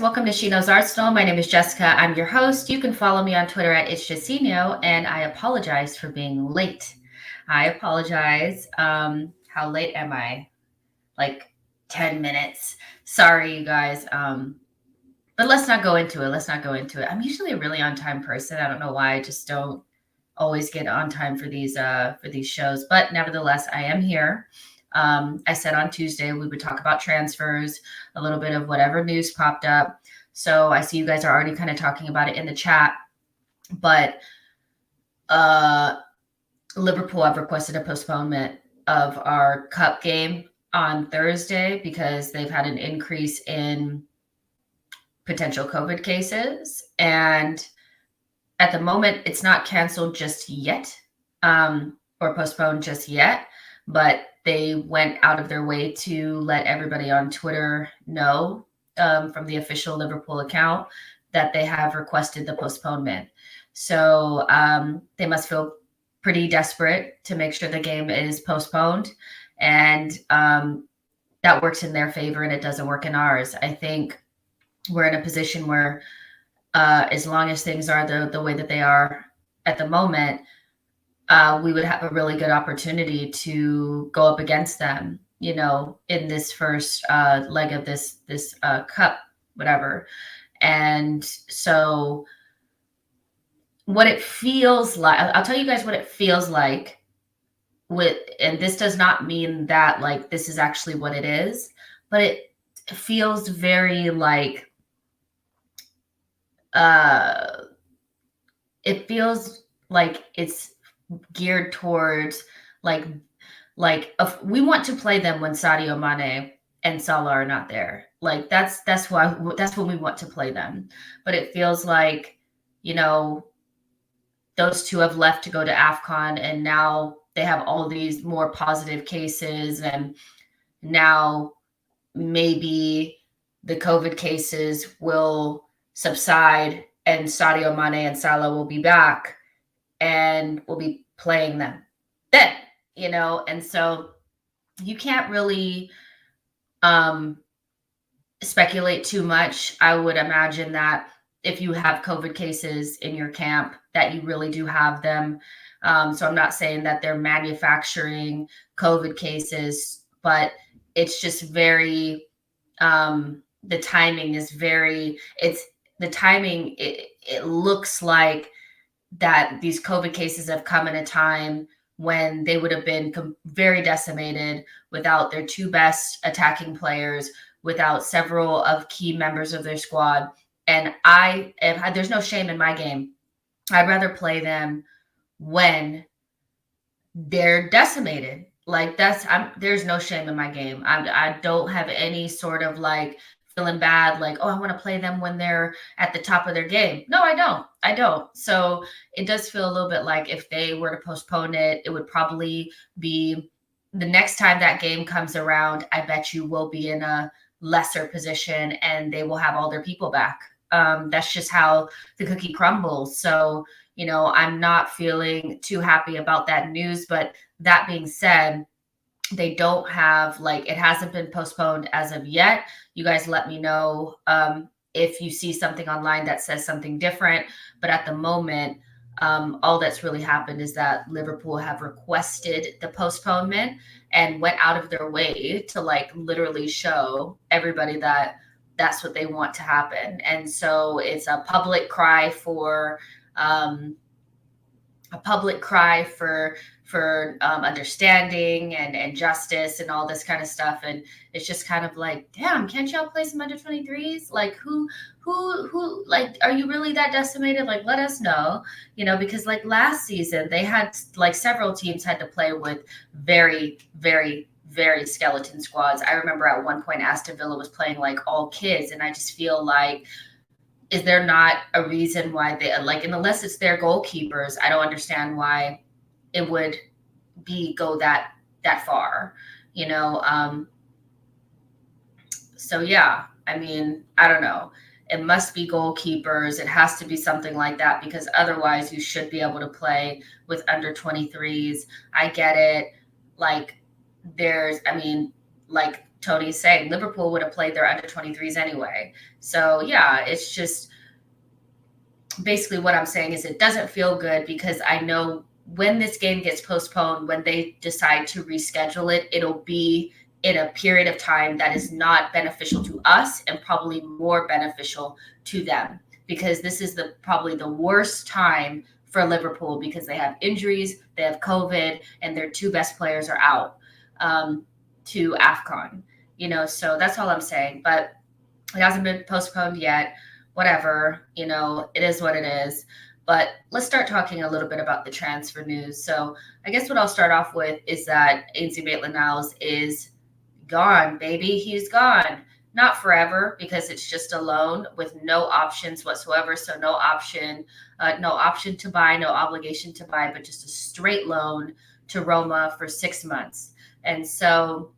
Welcome to SheKnowsArsenal. My name is Jessica. I'm your host. You can follow me on Twitter at @itchjustino, and I apologize for being late. I apologize. How late am I? Like 10 minutes. Sorry, you guys. But let's not go into it. I'm usually a really on-time person. I don't know why. I just don't always get on time for these shows. But nevertheless, I am here. I said on Tuesday we would talk about transfers, a little bit of whatever news popped up. So I see you guys are already kind of talking about it in the chat. But Liverpool have requested a postponement of our cup game on Thursday because they've had an increase in potential COVID cases. And at the moment, it's not canceled just yet, or postponed just yet, but they went out of their way to let everybody on Twitter know from the official Liverpool account that they have requested the postponement. So they must feel pretty desperate to make sure the game is postponed. And that works in their favor and it doesn't work in ours. I think we're in a position where as long as things are the way that they are at the moment, we would have a really good opportunity to go up against them, you know, in this first leg of this cup, whatever. And so what it feels like, I'll tell you guys what it feels like and this does not mean that like this is actually what it is, but it feels very like, it feels like it's geared towards like we want to play them when Sadio Mane and Salah are not there. Like that's when we want to play them. But it feels like, you know, those two have left to go to AFCON and now they have all these more positive cases and now maybe the COVID cases will subside and Sadio Mane and Salah will be back and we'll be playing them then, you know? And so you can't really speculate too much. I would imagine that if you have COVID cases in your camp, that you really do have them. So I'm not saying that they're manufacturing COVID cases, but it's just very, the timing is very, it looks like that these COVID cases have come in a time when they would have been very decimated without their two best attacking players, without several of key members of their squad. And there's no shame in my game. I'd rather play them when they're decimated. Like there's no shame in my game. I don't have any sort of like feeling bad, like, oh, I want to play them when they're at the top of their game. No, I don't. So it does feel a little bit like if they were to postpone it, it would probably be the next time that game comes around, I bet you will be in a lesser position and they will have all their people back. That's just how the cookie crumbles. So, you know, I'm not feeling too happy about that news. But that being said, they don't have, like, it hasn't been postponed as of yet. You guys let me know if you see something online that says something different. But at the moment, all that's really happened is that Liverpool have requested the postponement and went out of their way to like literally show everybody that that's what they want to happen. And so it's a public cry for understanding and justice and all this kind of stuff. And it's just kind of like, damn, can't y'all play some under 23s? Like who, like, are you really that decimated? Like, let us know, you know, because like last season they had like several teams had to play with very, very, very skeleton squads. I remember at one point Aston Villa was playing like all kids. And I just feel like, is there not a reason why they like, and unless it's their goalkeepers, I don't understand why it would go that far, you know? So yeah, I mean, I don't know. It must be goalkeepers. It has to be something like that because otherwise you should be able to play with under 23s. I get it. Like Tony's saying, Liverpool would have played their under 23s anyway. So yeah, it's just basically what I'm saying is it doesn't feel good because I know when this game gets postponed, when they decide to reschedule it, it'll be in a period of time that is not beneficial to us and probably more beneficial to them, because this is probably the worst time for Liverpool because they have injuries, they have COVID, and their two best players are out to AFCON. So that's all I'm saying. But it hasn't been postponed yet. Whatever, it is what it is. But let's start talking a little bit about the transfer news. So I guess what I'll start off with is that Ainsley Maitland-Niles is gone, baby. He's gone. Not forever, because it's just a loan with no options whatsoever. So no option to buy, no obligation to buy, but just a straight loan to Roma for 6 months. And so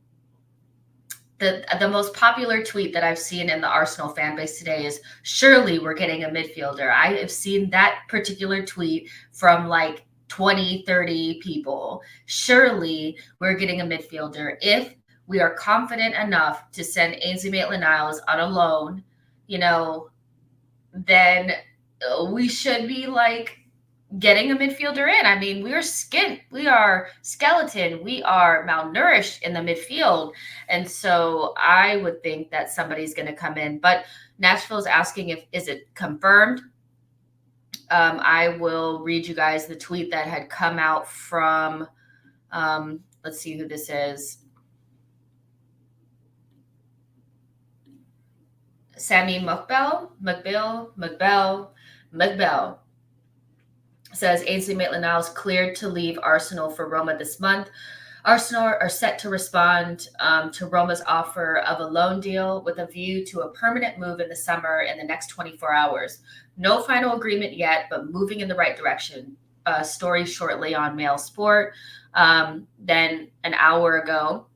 the most popular tweet that I've seen in the Arsenal fan base today is, surely we're getting a midfielder. I have seen that particular tweet from like 20, 30 people. Surely we're getting a midfielder. If we are confident enough to send Ainsley Maitland-Niles on a loan, then we should be like getting a midfielder in. I mean, we are skint, we are skeleton, we are malnourished in the midfield. And so I would think that somebody's going to come in. But Nashville's asking is it confirmed? I will read you guys the tweet that had come out from, let's see who this is. Sammy McBell says Ainsley Maitland-Niles cleared to leave Arsenal for Roma this month. Arsenal are set to respond to Roma's offer of a loan deal with a view to a permanent move in the summer in the next 24 hours. No final agreement yet, but moving in the right direction. Story shortly on Mail Sport. Then an hour ago,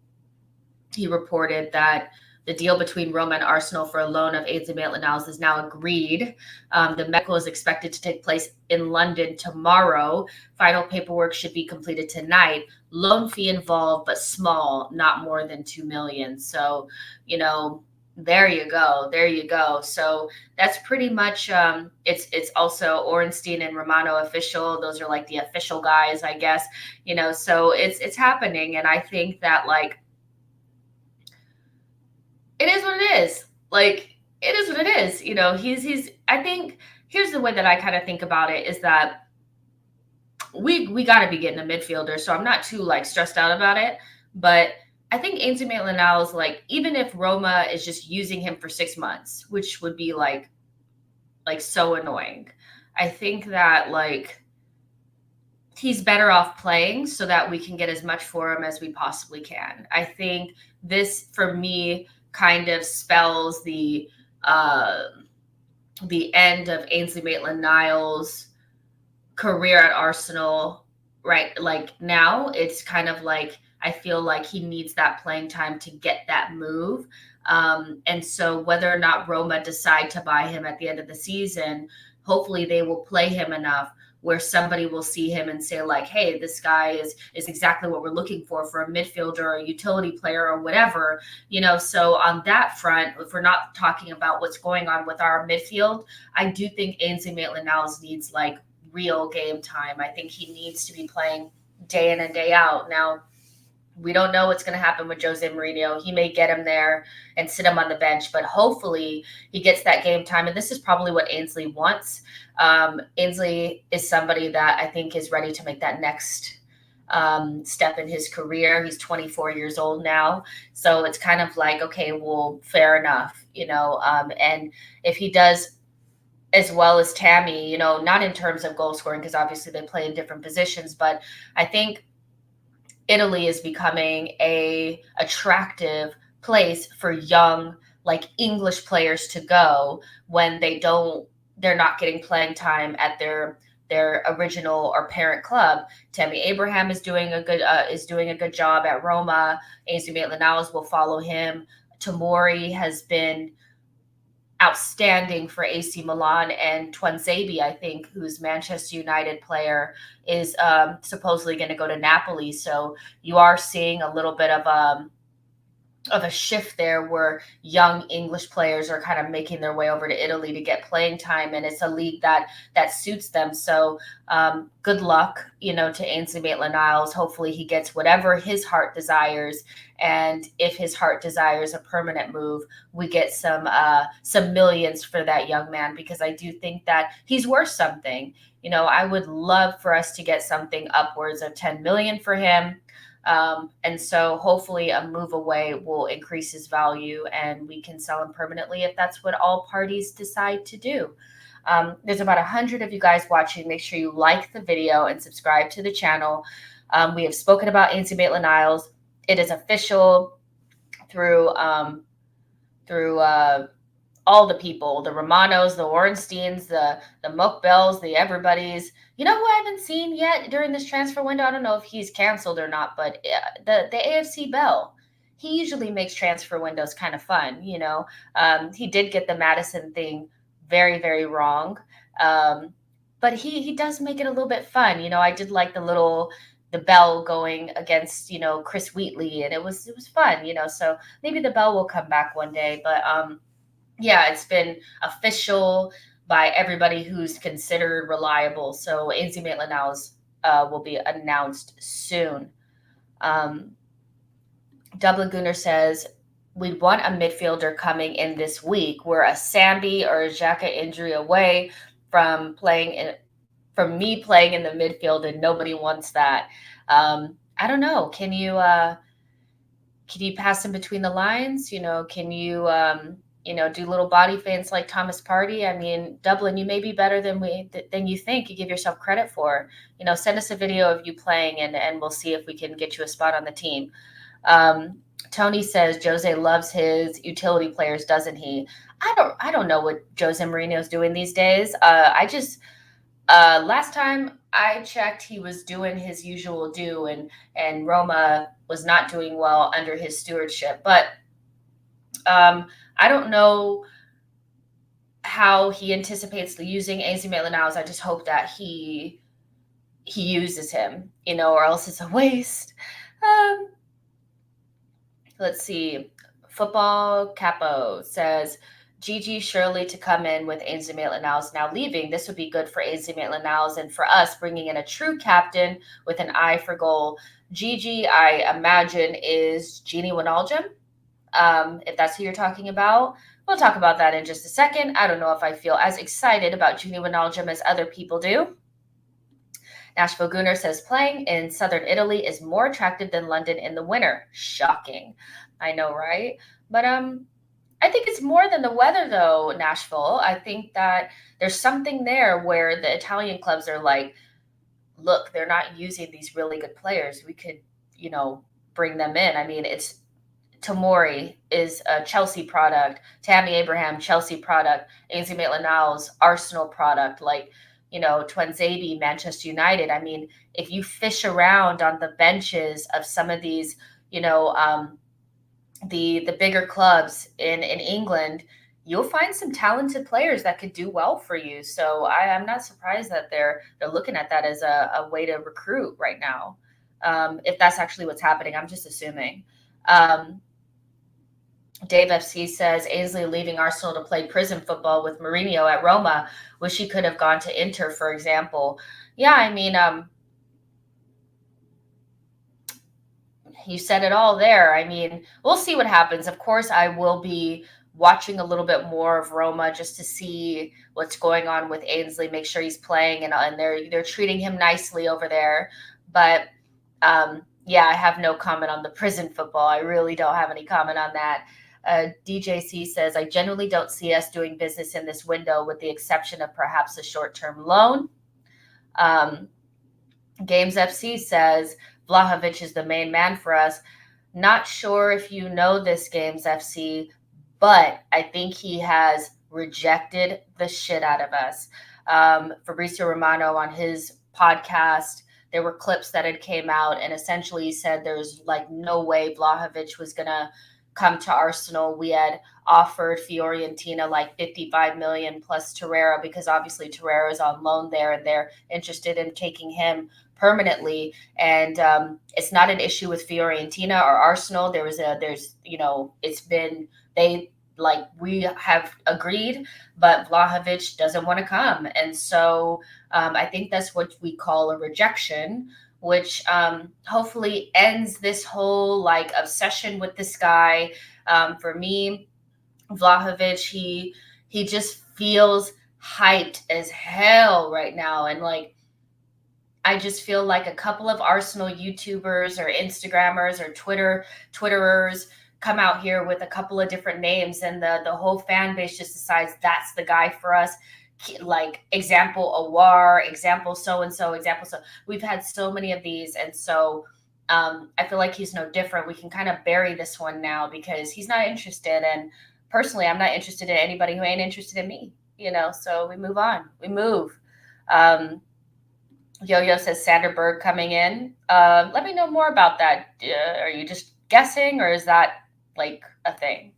he reported that the deal between Roma and Arsenal for a loan of Ainsley Maitland-Niles is now agreed. The medical is expected to take place in London tomorrow. Final paperwork should be completed tonight. Loan fee involved, but small, not more than $2 million. So, there you go. So that's pretty much. It's also Orenstein and Romano official. Those are like the official guys, I guess. So it's happening, and I think that like, it is what it is. Like, it is what it is. He's, I think, here's the way that I kind of think about it is that we got to be getting a midfielder. So I'm not too like stressed out about it. But I think Ainsley Maitland-Niles, like, even if Roma is just using him for 6 months, which would be like so annoying. I think that like he's better off playing so that we can get as much for him as we possibly can. I think this, for me, kind of spells the end of Ainsley Maitland-Niles' career at Arsenal, right? Like now it's kind of like, I feel like he needs that playing time to get that move. And so whether or not Roma decide to buy him at the end of the season, hopefully they will play him enough where somebody will see him and say like, hey, this guy is exactly what we're looking for a midfielder or a utility player or whatever, So on that front, if we're not talking about what's going on with our midfield, I do think Ainsley Maitland-Niles needs like real game time. I think he needs to be playing day in and day out. Now, we don't know what's going to happen with Jose Mourinho. He may get him there and sit him on the bench, but hopefully he gets that game time. And this is probably what Ainsley wants. Ainsley is somebody that I think is ready to make that next step in his career. He's 24 years old now. So it's kind of like, okay, well, fair enough, and if he does as well as Tammy, not in terms of goal scoring, because obviously they play in different positions, but I think Italy is becoming a attractive place for young, like English players to go when they're not getting playing time at their original or parent club. Tammy Abraham is doing a good job at Roma. Ainsley Maitland-Niles will follow him. Tomori has been outstanding for AC Milan, and Tuanzebe, I think, who's Manchester United player, is supposedly going to go to Napoli. So you are seeing a little bit of of a shift there where young English players are kind of making their way over to Italy to get playing time, and it's a league that suits them. So good luck, to Ainsley Maitland-Niles. Hopefully he gets whatever his heart desires, and if his heart desires a permanent move, we get some millions for that young man, because I do think that he's worth something. I would love for us to get something upwards of 10 million for him. And so hopefully a move away will increase his value and we can sell him permanently if that's what all parties decide to do. There's about 100 of you guys watching. Make sure you like the video and subscribe to the channel. We have spoken about Ainsley Maitland-Niles. It is official through all the people, the Romanos, the Ornsteins, the Mukbels, the everybody's. Who I haven't seen yet during this transfer window? I don't know if he's canceled or not, but the AFC Bell. He usually makes transfer windows kind of fun, He did get the Madison thing very, very wrong. But he does make it a little bit fun. I did like the Bell going against, Chris Wheatley, and it was fun, so maybe the Bell will come back one day. But yeah, it's been official by everybody who's considered reliable. So Ainsley Maitland-Niles will be announced soon. Dublin Gunner says, we want a midfielder coming in this week. We're a Sambi or a Xhaka injury away from me playing in the midfield, and nobody wants that. I don't know. Can you pass in between the lines? Can you do little body feints like Thomas Partey? I mean, Dublin, you may be better than you think. You give yourself credit for. Send us a video of you playing, and we'll see if we can get you a spot on the team. Tony says Jose loves his utility players, doesn't he? I don't know what Jose Mourinho's doing these days. Last time I checked, he was doing his usual do, and Roma was not doing well under his stewardship. But I don't know how he anticipates using Ainsley Maitland-Niles. I just hope that he uses him, or else it's a waste. Let's see. Football Capo says, Gigi Shirley to come in with Ainsley Maitland-Niles now leaving. This would be good for Ainsley Maitland-Niles and for us, bringing in a true captain with an eye for goal. Gigi, I imagine, is Gini Wijnaldum. If that's who you're talking about. We'll talk about that in just a second. I don't know if I feel as excited about Gini Wijnaldum as other people do. Nashville Gunner says, playing in southern Italy is more attractive than London in the winter. Shocking. I know, right? But I think it's more than the weather, though, Nashville. I think that there's something there where the Italian clubs are like, look, they're not using these really good players. We could, bring them in. I mean, Tomori is a Chelsea product. Tammy Abraham, Chelsea product. Ainsley Maitland-Niles, Arsenal product. Like, Twanzebe, Manchester United. I mean, if you fish around on the benches of some of these, the bigger clubs in England, you'll find some talented players that could do well for you. So I'm not surprised that they're looking at that as a way to recruit right now. If that's actually what's happening, I'm just assuming. Dave FC says, Ainsley leaving Arsenal to play prison football with Mourinho at Roma. Wish he could have gone to Inter, for example. Yeah, I mean, you said it all there. I mean, we'll see what happens. Of course, I will be watching a little bit more of Roma just to see what's going on with Ainsley, make sure he's playing, and they're treating him nicely over there. But yeah, I have no comment on the prison football. I really don't have any comment on that. DJC says, I generally don't see us doing business in this window with the exception of perhaps a short-term loan. Games FC says, Vlahovic is the main man for us. Not sure if you know this, Games FC, but I think he has rejected the shit out of us. Fabrizio Romano on his podcast, there were clips that had came out, and essentially he said there's like no way Vlahovic was going to come to Arsenal. We had offered Fiorentina like 55 million plus Torreira, because obviously Torreira is on loan there and they're interested in taking him permanently. And it's not an issue with Fiorentina or Arsenal. It's been, we have agreed, but Vlahovic doesn't want to come. And so I think that's what we call a rejection, which hopefully ends this whole like obsession with this guy. For me, Vlahovic, he just feels hyped as hell right now. And like, I just feel like a couple of Arsenal YouTubers or Instagrammers or Twitterers come out here with a couple of different names, and the whole fan base just decides that's the guy for us. Like, example Awar, example so-and-so, example so. We've had so many of these. And so I feel like he's no different. We can kind of bury this one now because he's not interested. And personally, I'm not interested in anybody who ain't interested in me, so we move on. We move. Yo-Yo says Sander Berg coming in. Let me know more about that. Are you just guessing, or is that like a thing?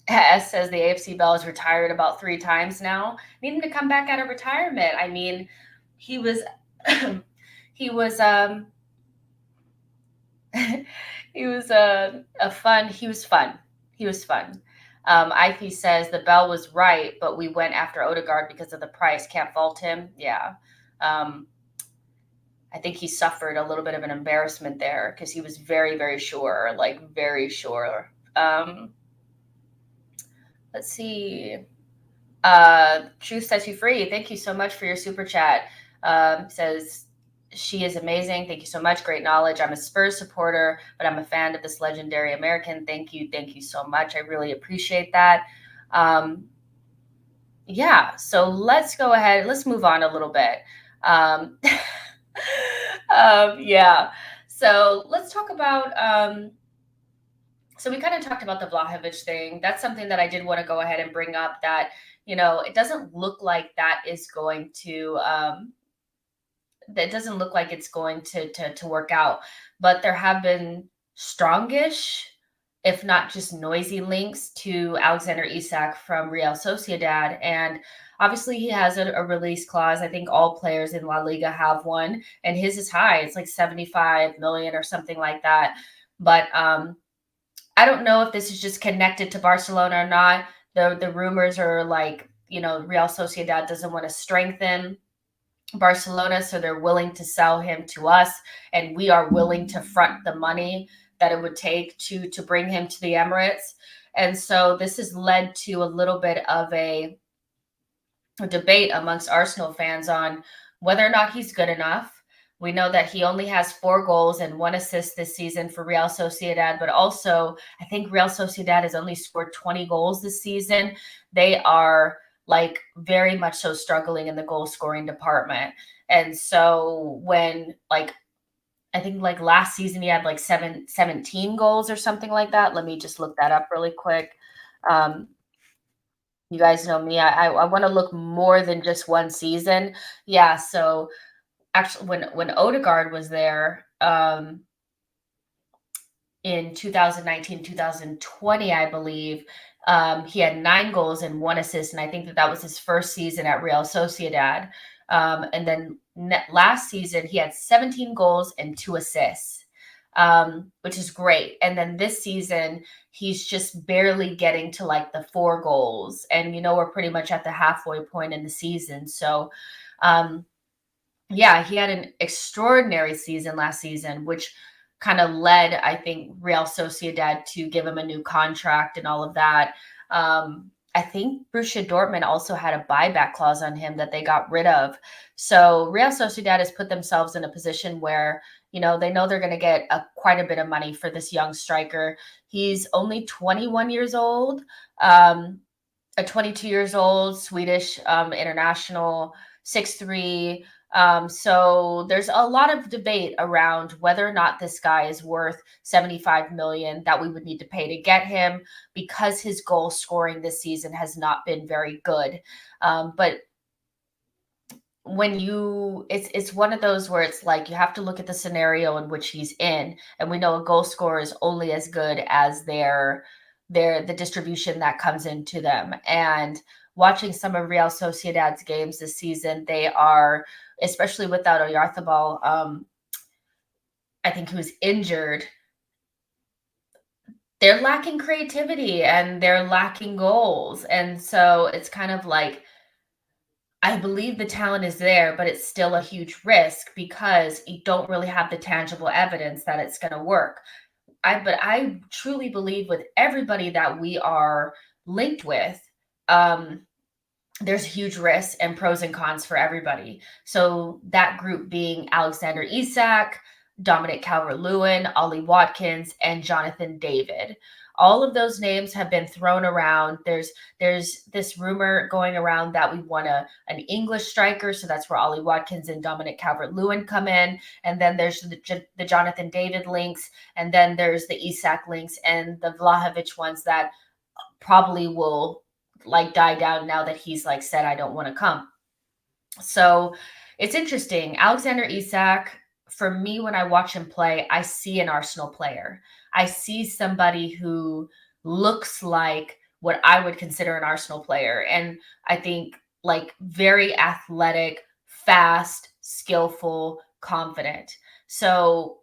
S says the AFC Bell is retired about 3 times now. Need him to come back out of retirement. I mean, he was he was fun. IP says the Bell was right, but we went after Odegaard because of the price. Can't fault him. Yeah. I think he suffered a little bit of an embarrassment there because he was very, very sure, like very sure. Let's see. Truth sets you free. Thank you so much for your super chat. Says she is amazing. Thank you so much. Great knowledge. I'm a Spurs supporter, but I'm a fan of this legendary American. Thank you. Thank you so much. I really appreciate that. Yeah. So let's go ahead. Let's move on a little bit. Yeah. So let's talk about, so we kind of talked about the Vlahovic thing. That's something that I did want to go ahead and bring up, that, it doesn't look like that is going to, that doesn't look like it's going to work out. But there have been strongish, if not just noisy, links to Alexander Isak from Real Sociedad. And obviously he has a release clause. I think all players in La Liga have one, and his is high. It's like 75 million or something like that. But I don't know if this is just connected to Barcelona or not. The rumors are like, Real Sociedad doesn't want to strengthen Barcelona, so they're willing to sell him to us, and we are willing to front the money that it would take to bring him to the Emirates. And so this has led to a little bit of a debate amongst Arsenal fans on whether or not he's good enough. We know that he only has 4 goals and 1 assist this season for Real Sociedad, but also I think Real Sociedad has only scored 20 goals this season. They are like very much so struggling in the goal scoring department. And so when I think like last season he had like 17 goals or something like that. Let me just look that up really quick. You guys know me. I want to look more than just one season. Yeah. So actually when Odegaard was there, in 2019, 2020, I believe, he had 9 goals and 1 assist. And I think that was his first season at Real Sociedad. And then last season, he had 17 goals and 2 assists, which is great. And then this season, he's just barely getting to like the 4 goals. And, we're pretty much at the halfway point in the season. So, yeah, he had an extraordinary season last season, which kind of led, I think, Real Sociedad to give him a new contract and all of that. I think Borussia Dortmund also had a buyback clause on him that they got rid of. So Real Sociedad has put themselves in a position where, they know they're going to get quite a bit of money for this young striker. He's only 21 years old, a 22 years old Swedish international, 6'3". So there's a lot of debate around whether or not this guy is worth 75 million that we would need to pay to get him, because his goal scoring this season has not been very good. But when you it's one of those where it's like you have to look at the scenario in which he's in, and we know a goal scorer is only as good as their the distribution that comes into them. And watching some of Real Sociedad's games this season, they are, especially without Oyarzabal, I think, who's injured, they're lacking creativity and they're lacking goals. And so it's kind of like, I believe the talent is there, but it's still a huge risk because you don't really have the tangible evidence that it's going to work. But I truly believe with everybody that we are linked with, um, there's huge risks and pros and cons for everybody. So that group being Alexander Isak, Dominic Calvert-Lewin, Ollie Watkins, and Jonathan David. All of those names have been thrown around. There's this rumor going around that we want an English striker, so that's where Ollie Watkins and Dominic Calvert-Lewin come in. And then there's the Jonathan David links, and then there's the Isak links and the Vlahovic ones that probably will like die down now that he's like said, I don't want to come. So it's interesting. Alexander Isak, for me, when I watch him play, I see an Arsenal player. I see somebody who looks like what I would consider an Arsenal player. And I think like very athletic, fast, skillful, confident. So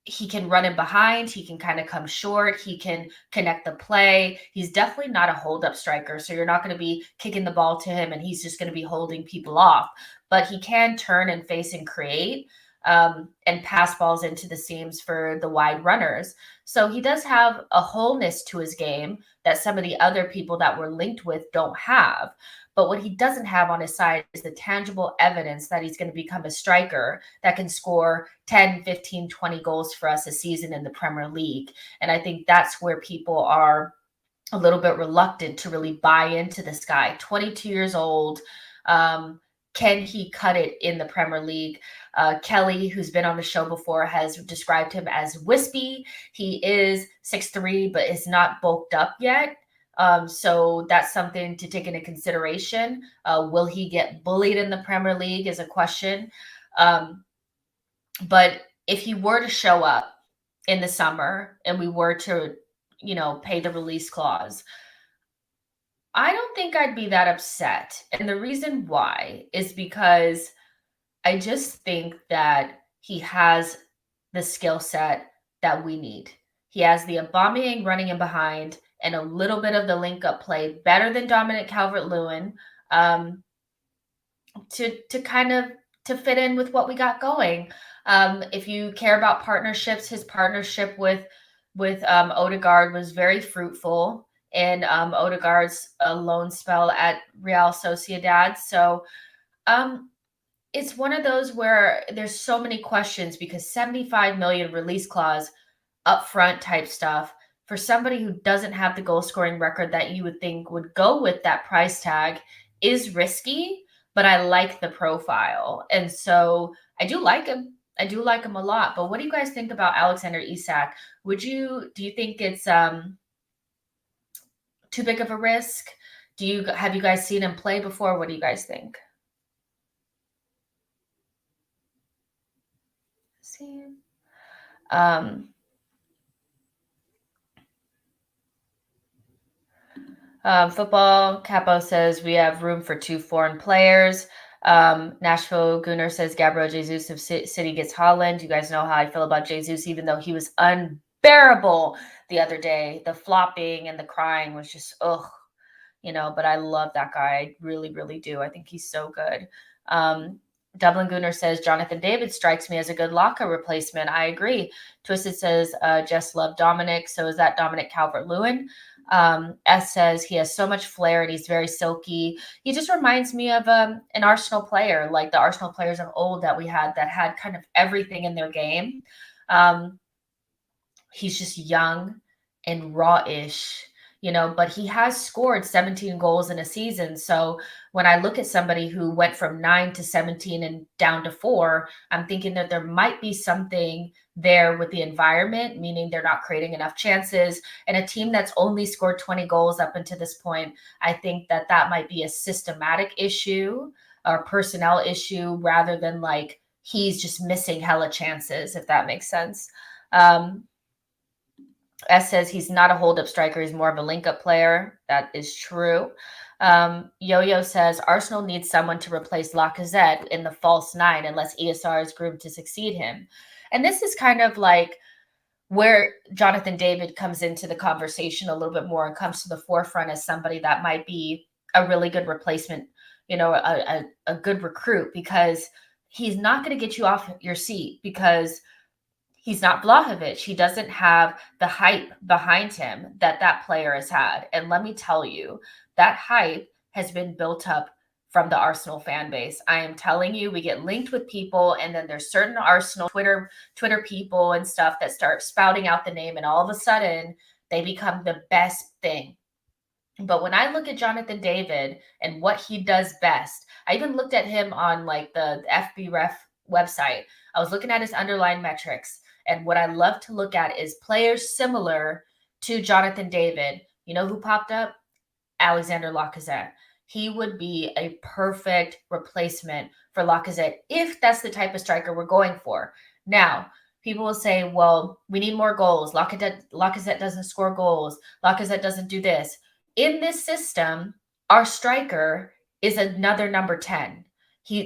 he can run in behind. He can kind of come short. He can connect the play. He's definitely not a hold-up striker, so you're not going to be kicking the ball to him and he's just going to be holding people off. But he can turn and face and create and pass balls into the seams for the wide runners. So he does have a wholeness to his game that some of the other people that we're linked with don't have. But what he doesn't have on his side is the tangible evidence that he's going to become a striker that can score 10, 15, 20 goals for us a season in the Premier League. And I think that's where people are a little bit reluctant to really buy into this guy. 22 years old. Can he cut it in the Premier League? Kelly, who's been on the show before, has described him as wispy. He is 6'3", but is not bulked up yet. So that's something to take into consideration. Will he get bullied in the Premier League is a question. But if he were to show up in the summer and we were to, pay the release clause, I don't think I'd be that upset. And the reason why is because I just think that he has the skill set that we need. He has the Aubameyang running in behind and a little bit of the link-up play, better than Dominic Calvert-Lewin, to kind of to fit in with what we got going. If you care about partnerships, his partnership with Odegaard was very fruitful in Odegaard's loan spell at Real Sociedad. So it's one of those where there's so many questions because 75 million release clause upfront type stuff for somebody who doesn't have the goal scoring record that you would think would go with that price tag is risky, but I like the profile. And so I do like him. I do like him a lot. But what do you guys think about Alexander Isak? Do you think it's too big of a risk? Have you guys seen him play before? What do you guys think? See. Football Capo says we have room for 2 foreign players. Nashville Gunnar says Gabriel Jesus if City gets Haaland. You guys know how I feel about Jesus, even though he was unbearable the other day. The flopping and the crying was just ugh, but I love that guy. I really, really do. I think he's so good. Dublin Gunnar says Jonathan David strikes me as a good Laka replacement. I agree. Twisted says Jess loved Dominic. So is that Dominic Calvert-Lewin? S says he has so much flair and he's very silky. He just reminds me of an Arsenal player, like the Arsenal players of old that we had that had kind of everything in their game. He's just young and raw-ish, but he has scored 17 goals in a season. So when I look at somebody who went from 9 to 17 and down to 4, I'm thinking that there might be something there with the environment, meaning they're not creating enough chances. And a team that's only scored 20 goals up until this point, I think that might be a systematic issue. or personnel issue rather than like he's just missing hella chances, if that makes sense. S says he's not a hold-up striker. He's more of a link-up player. That is true. Yo-Yo says Arsenal needs someone to replace Lacazette in the false nine unless ESR is groomed to succeed him. And this is kind of like where Jonathan David comes into the conversation a little bit more and comes to the forefront as somebody that might be a really good replacement, a good recruit, because he's not going to get you off your seat because he's not Vlahovic. He doesn't have the hype behind him that player has had. And let me tell you, that hype has been built up from the Arsenal fan base. I am telling you, we get linked with people, and then there's certain Arsenal Twitter people and stuff that start spouting out the name, and all of a sudden they become the best thing. But when I look at Jonathan David and what he does best, I even looked at him on like the FB Ref website. I was looking at his underlying metrics. And what I love to look at is players similar to Jonathan David. You know who popped up? Alexander Lacazette. He would be a perfect replacement for Lacazette if that's the type of striker we're going for. Now, people will say, well, we need more goals. Lacazette doesn't score goals. Lacazette doesn't do this. In this system, our striker is another number 10.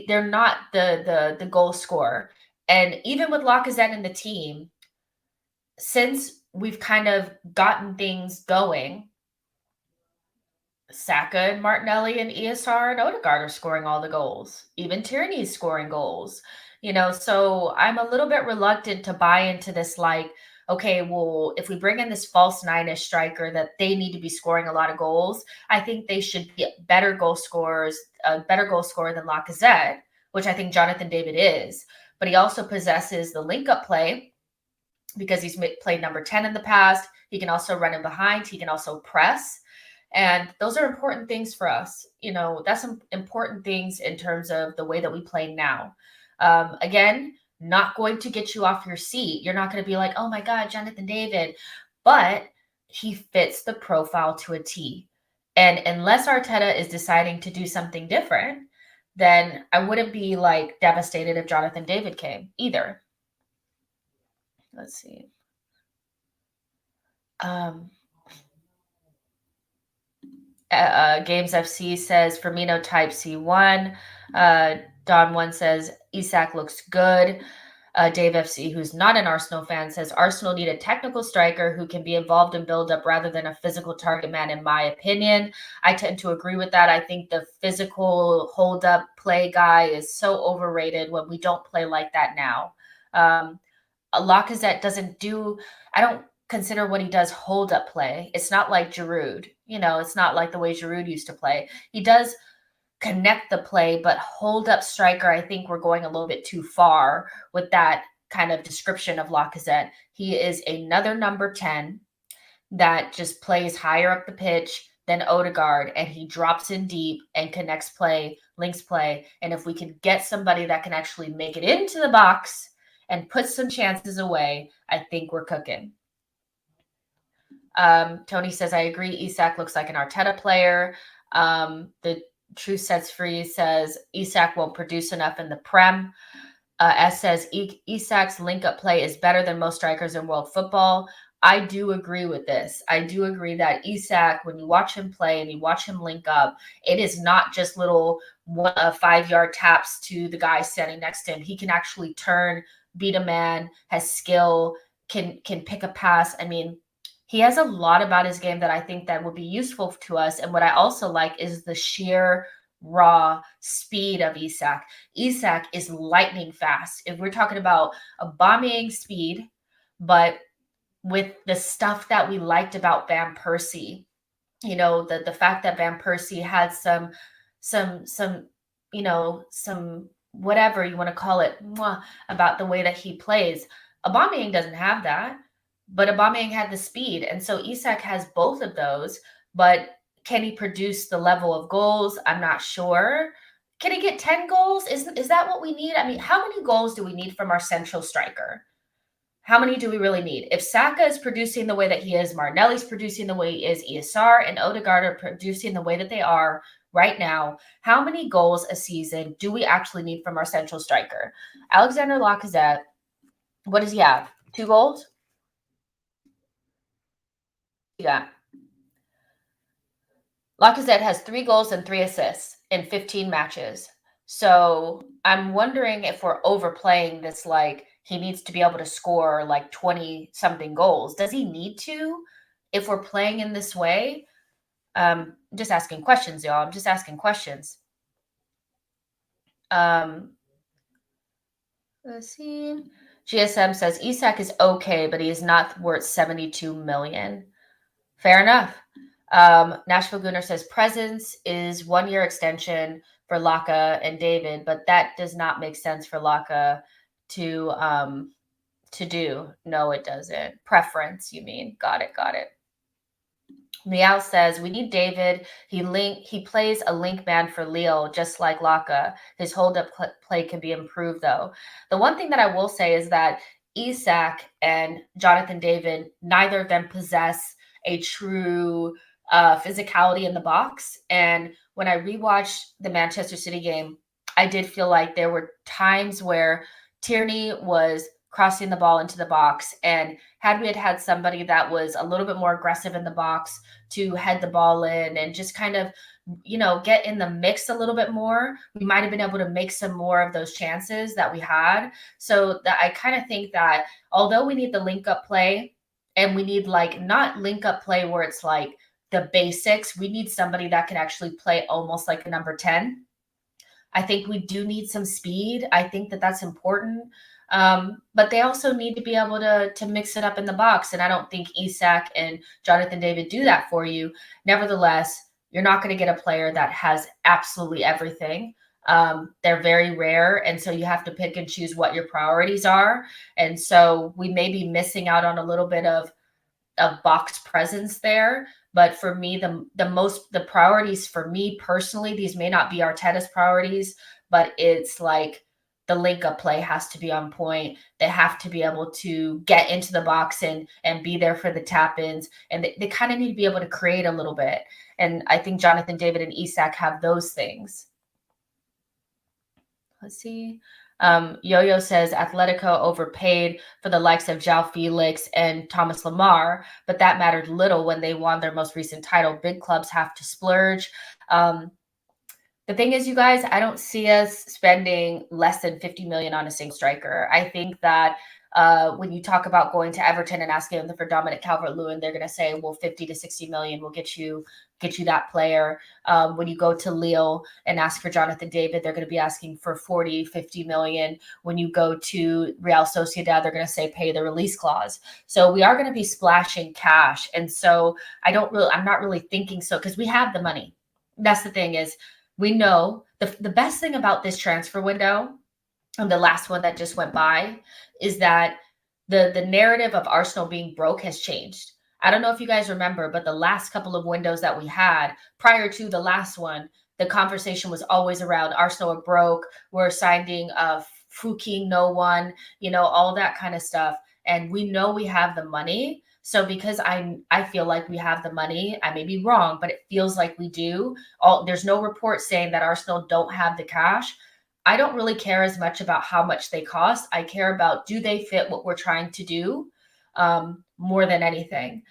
They're not the goal scorer. And even with Lacazette in the team, since we've kind of gotten things going, Saka and Martinelli and ESR and Odegaard are scoring all the goals. Even Tierney's scoring goals. So I'm a little bit reluctant to buy into this, like, okay, well, if we bring in this false nine-ish striker that they need to be scoring a lot of goals, I think they should be better goal scorer than Lacazette, which I think Jonathan David is. But he also possesses the link-up play because he's played number 10 in the past. He can also run in behind. He can also press. And those are important things for us. That's some important things in terms of the way that we play now. Again, not going to get you off your seat. You're not going to be like, oh my God, Jonathan David. But he fits the profile to a T. And unless Arteta is deciding to do something different, then I wouldn't be like devastated if Jonathan David came either. Let's see. Games FC says Firmino type C1. Don1 says Isak looks good. Dave FC, who's not an Arsenal fan, says Arsenal need a technical striker who can be involved in build-up rather than a physical target man, in my opinion. I tend to agree with that. I think the physical hold-up play guy is so overrated when we don't play like that now. Lacazette I don't consider what he does hold-up play. It's not like Giroud. It's not like the way Giroud used to play. He does connect the play, but hold up striker, I think we're going a little bit too far with that kind of description of Lacazette. He is another number 10 that just plays higher up the pitch than Odegaard, and he drops in deep and connects play, links play. And if we could get somebody that can actually make it into the box and put some chances away, I think we're cooking. Tony says, I agree. Isak looks like an Arteta player. The True Sets Free says Isak won't produce enough in the Prem. S says Isak's link-up play is better than most strikers in world football. I do agree with this. I do agree that Isak, when you watch him play and you watch him link up, it is not just little 5-yard taps to the guy standing next to him. He can actually turn, beat a man, has skill, can pick a pass. I mean, he has a lot about his game that I think that would be useful to us. And what I also like is the sheer raw speed of Isak. Isak is lightning fast. If we're talking about Aubameyang speed, but with the stuff that we liked about Van Persie, the fact that Van Persie had some whatever you want to call it about the way that he plays. Aubameyang doesn't have that. But Aubameyang had the speed. And so Isak has both of those. But can he produce the level of goals? I'm not sure. Can he get 10 goals? Is that what we need? I mean, how many goals do we need from our central striker? How many do we really need? If Saka is producing the way that he is, Martinelli's producing the way he is, ESR and Odegaard are producing the way that they are, right now, how many goals a season do we actually need from our central striker? Alexander Lacazette, what does he have? 2 goals? Yeah. Lacazette has 3 goals and 3 assists in 15 matches. So I'm wondering if we're overplaying this, like he needs to be able to score like 20 something goals. Does he need to if we're playing in this way? Just asking questions, y'all. I'm just asking questions. Let's see. GSM says Isak is okay, but he is not worth 72 million. Fair enough. Nashville Gunner says presence is 1-year extension for Laka and David, but that does not make sense for Laka to do. No, it doesn't. Preference, you mean? Got it. Liao says we need David. He plays a link man for Leo, just like Laka. His hold up play can be improved though. The one thing that I will say is that Isak and Jonathan David, neither of them possess a true physicality in the box. And when I rewatched the Manchester City game, I did feel like there were times where Tierney was crossing the ball into the box, and had we had somebody that was a little bit more aggressive in the box to head the ball in and just kind of, get in the mix a little bit more, we might have been able to make some more of those chances that we had. So that I kind of think that although we need the link up play, and we need like not link up play where it's like the basics, we need somebody that can actually play almost like a number 10. I think we do need some speed. I think that that's important. But they also need to be able to mix it up in the box. And I don't think Isak and Jonathan David do that for you. Nevertheless, you're not going to get a player that has absolutely everything. They're very rare. And so you have to pick and choose what your priorities are. And so we may be missing out on a little bit of box presence there. But for me, the priorities for me personally, these may not be Arteta's priorities, but it's like the link up play has to be on point. They have to be able to get into the box and be there for the tap ins. And they kind of need to be able to create a little bit. And I think Jonathan David and Isak have those things. Let's see. Yo-Yo says Atletico overpaid for the likes of João Felix and Thomas Lemar, but that mattered little when they won their most recent title. Big clubs have to splurge. The thing is, you guys, I don't see us spending less than 50 million on a single striker. I think that when you talk about going to Everton and asking them for Dominic Calvert-Lewin, they're going to say, well, 50 to 60 million will get you that player. When you go to Lille and ask for Jonathan David, they're going to be asking for 40, 50 million. When you go to Real Sociedad, they're going to say pay the release clause. So we are going to be splashing cash. And so I'm not really thinking so, because we have the money. That's the thing is, we know the best thing about this transfer window, and the last one that just went by, is that the narrative of Arsenal being broke has changed. I don't know if you guys remember, but the last couple of windows that we had prior to the last one, the conversation was always around Arsenal are broke, we're signing Fuking no one, all that kind of stuff. And we know we have the money. So because I feel like we have the money, I may be wrong, but it feels like we do. There's no report saying that Arsenal don't have the cash. I don't really care as much about how much they cost. I care about, do they fit what we're trying to do, more than anything.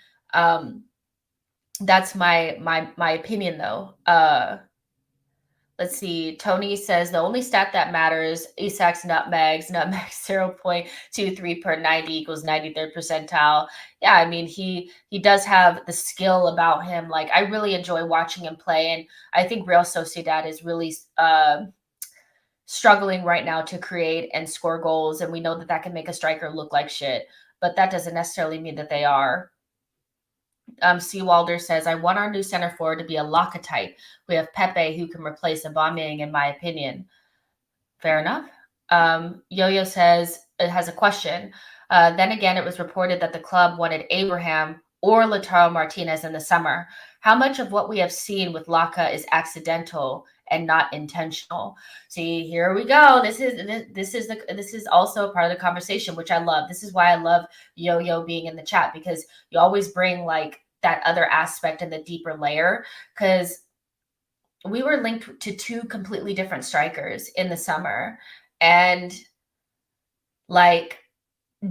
That's my opinion though. Let's see. Tony says the only stat that matters, Isak's nutmegs 0.23 per 90 equals 93rd percentile. Yeah, I mean, he does have the skill about him. Like, I really enjoy watching him play. And I think Real Sociedad is really struggling right now to create and score goals. And we know that can make a striker look like shit. But that doesn't necessarily mean that they are. Seawalder says, I want our new center forward to be a Laka type. We have Pepe who can replace Aubameyang, in my opinion. Fair enough. Yo-Yo says it has a question. Then again, it was reported that the club wanted Abraham or Lautaro Martinez in the summer. How much of what we have seen with Laka is accidental and not intentional? See, here we go. This is also a part of the conversation, which I love. This is why I love Yo-Yo being in the chat, because you always bring like that other aspect and the deeper layer. Because we were linked to two completely different strikers in the summer. And like,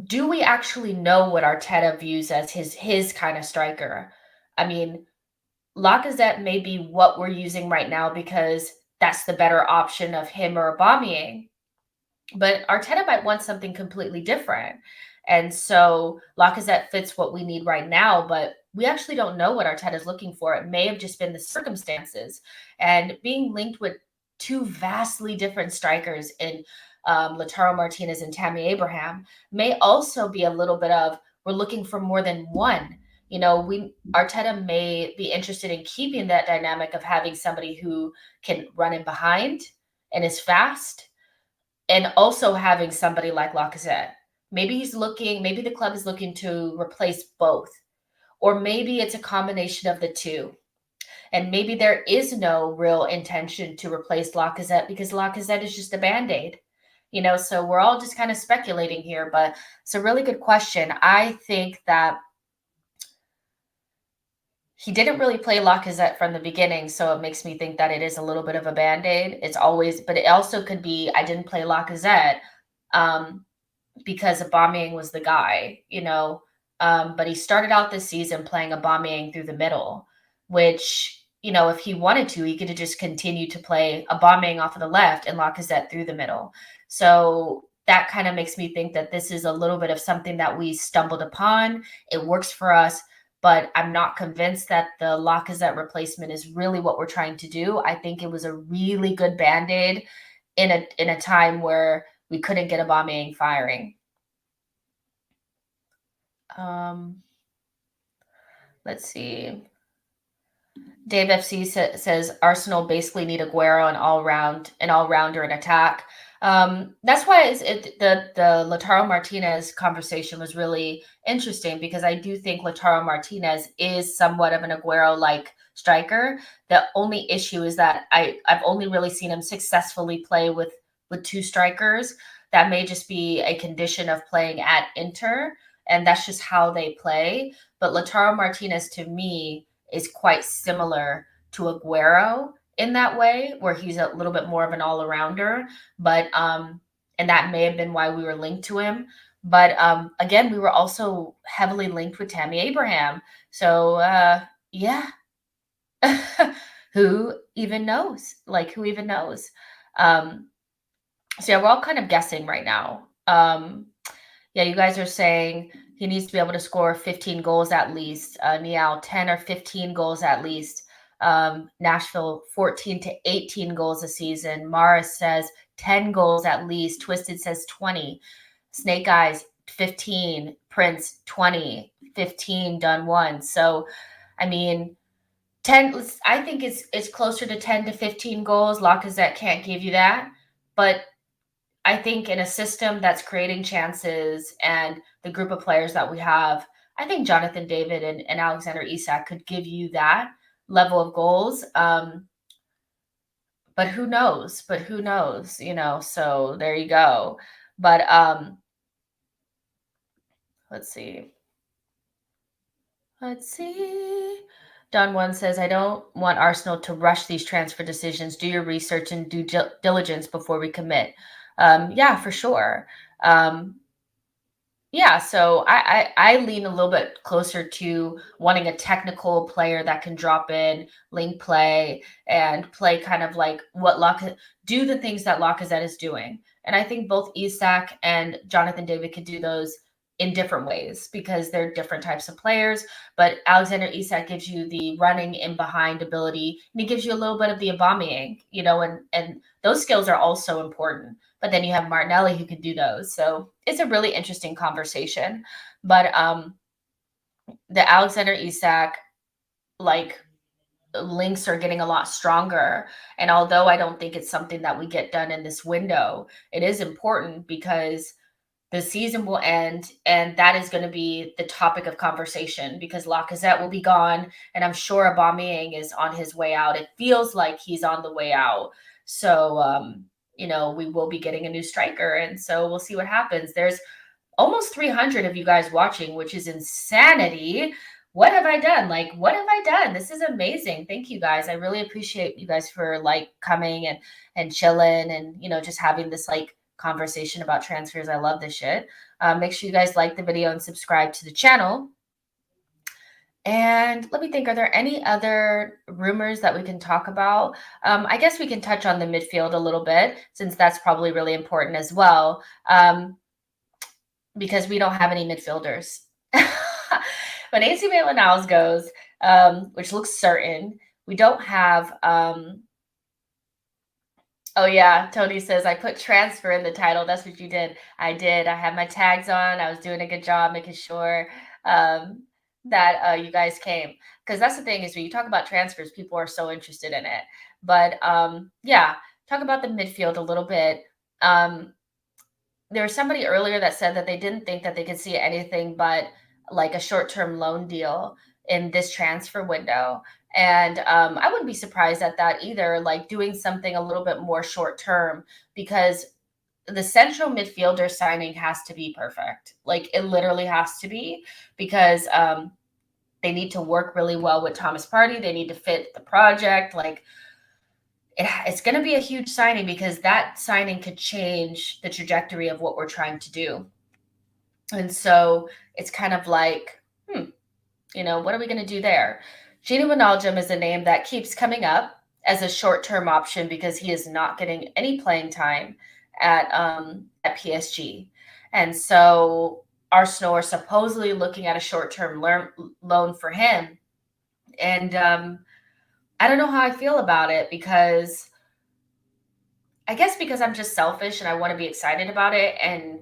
do we actually know what Arteta views as his kind of striker? I mean, Lacazette may be what we're using right now because that's the better option of him or Aubameyang. But Arteta might want something completely different. And so Lacazette fits what we need right now, but we actually don't know what Arteta's looking for. It may have just been the circumstances. And being linked with two vastly different strikers in Lautaro Martinez and Tammy Abraham may also be a little bit of, we're looking for more than one. You know, Arteta may be interested in keeping that dynamic of having somebody who can run in behind and is fast, and also having somebody like Lacazette. Maybe maybe the club is looking to replace both, or maybe it's a combination of the two. And maybe there is no real intention to replace Lacazette because Lacazette is just a band-aid. You know, so we're all just kind of speculating here, but it's a really good question. I think that he didn't really play Lacazette from the beginning, so it makes me think that it is a little bit of a band-aid. It's always, but it also could be I didn't play Lacazette because Aubameyang was the guy, you know. But he started out this season playing Aubameyang through the middle, which, you know, if he wanted to, he could have just continued to play Aubameyang off of the left and Lacazette through the middle. So that kind of makes me think that this is a little bit of something that we stumbled upon. It works for us, but I'm not convinced that the Lacazette replacement is really what we're trying to do. I think it was a really good band-aid in a time where we couldn't get Aubameyang firing. Let's see. Dave FC says Arsenal basically need Aguero an all-rounder in attack. That's why the Lautaro Martinez conversation was really interesting, because I do think Lautaro Martinez is somewhat of an Aguero-like striker. The only issue is that I've only really seen him successfully play with two strikers. That may just be a condition of playing at Inter, and that's just how they play. But Lautaro Martinez, to me, is quite similar to Aguero in that way, where he's a little bit more of an all-arounder. But and that may have been why we were linked to him. But again, we were also heavily linked with Tammy Abraham. So yeah. Who even knows? Like, who even knows? So yeah, we're all kind of guessing right now. Yeah, you guys are saying he needs to be able to score 15 goals at least. Niall, 10 or 15 goals at least. Nashville, 14 to 18 goals a season. Morris says 10 goals at least. Twisted says 20. Snake Eyes, 15. Prince, 20. 15 done one. So, I mean, 10, I think it's closer to 10 to 15 goals. Lacazette can't give you that. But I think in a system that's creating chances and the group of players that we have, I think Jonathan David and Alexander Isak could give you that level of goals. But who knows? You know, so there you go. But let's see. Don One says, I don't want Arsenal to rush these transfer decisions. Do your research and due diligence before we commit. Yeah, for sure. Yeah, so I lean a little bit closer to wanting a technical player that can drop in, link play, and play kind of like what do the things that Lacazette is doing. And I think both Isak and Jonathan David could do those in different ways because they're different types of players. But Alexander Isak gives you the running in behind ability, and he gives you a little bit of the Aubameyang, you know, and those skills are also important. But then you have Martinelli who can do those. So it's a really interesting conversation. But the Alexander Isak, like, links are getting a lot stronger. And although I don't think it's something that we get done in this window, it is important because the season will end, and that is going to be the topic of conversation because Lacazette will be gone, and I'm sure Aubameyang is on his way out. It feels like he's on the way out. So, you know, we will be getting a new striker, and so we'll see what happens. There's almost 300 of you guys watching, which is insanity. what have I done? Like, what have I done? This is amazing. Thank you guys. I really appreciate you guys for like coming and chilling and, you know, just having this like conversation about transfers. I love this shit. Make sure you guys like the video and subscribe to the channel. And let me think, are there any other rumors that we can talk about? I guess we can touch on the midfield a little bit, since that's probably really important as well, because we don't have any midfielders. When Ainsley Maitland-Niles goes, which looks certain, we don't have oh yeah, Tony says, I put transfer in the title. That's what you did. I did. I had my tags on. I was doing a good job making sure that you guys came. Because that's the thing is when you talk about transfers, people are so interested in it. But yeah, talk about the midfield a little bit. There was somebody earlier that said that they didn't think that they could see anything but like a short-term loan deal in this transfer window. And I wouldn't be surprised at that either, like doing something a little bit more short term, because the central midfielder signing has to be perfect. Like it literally has to be, because they need to work really well with Thomas Partey. They need to fit the project. Like it's going to be a huge signing, because that signing could change the trajectory of what we're trying to do. And so it's kind of like, you know, what are we going to do there? Gini Wijnaldum is a name that keeps coming up as a short-term option, because he is not getting any playing time at PSG. And so Arsenal are supposedly looking at a short-term loan for him. And I don't know how I feel about it, because I guess because I'm just selfish and I want to be excited about it. And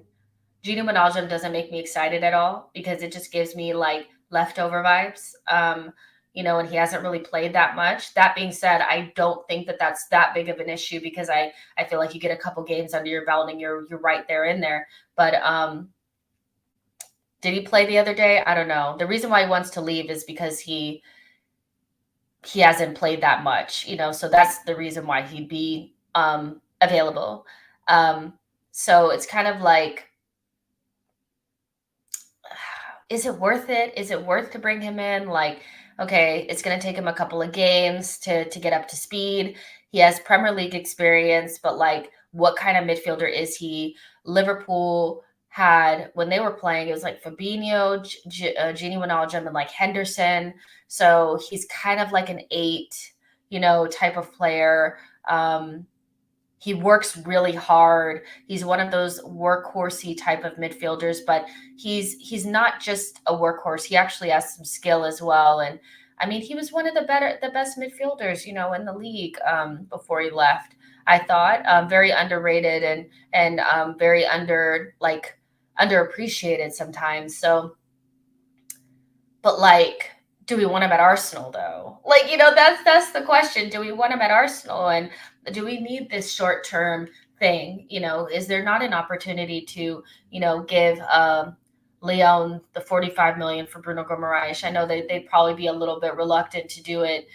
Gini Wijnaldum doesn't make me excited at all, because it just gives me like leftover vibes. You know, and he hasn't really played that much. That being said, I don't think that that's that big of an issue, because I feel like you get a couple games under your belt and you're right there in there. But did he play the other day? I don't know. The reason why he wants to leave is because he hasn't played that much, you know, so that's the reason why he'd be available. So it's kind of like, is it worth it? Is it worth to bring him in? Like, okay, it's going to take him a couple of games to get up to speed. He has Premier League experience, but like, what kind of midfielder is he? Liverpool had, when they were playing, it was like Fabinho, Gini Wijnaldum, and like Henderson. So he's kind of like an 8, you know, type of player. He works really hard. He's one of those workhorsey type of midfielders, but he's not just a workhorse. He actually has some skill as well. And I mean, he was one of the best midfielders, you know, in the league before he left. I thought very underrated and very underappreciated sometimes. So, but like, do we want him at Arsenal though? Like, you know, that's the question. Do we want him at Arsenal? And do we need this short-term thing? You know, is there not an opportunity to, you know, give Leon the 45 million for Bruno Guimaraes? I know they'd probably be a little bit reluctant to do it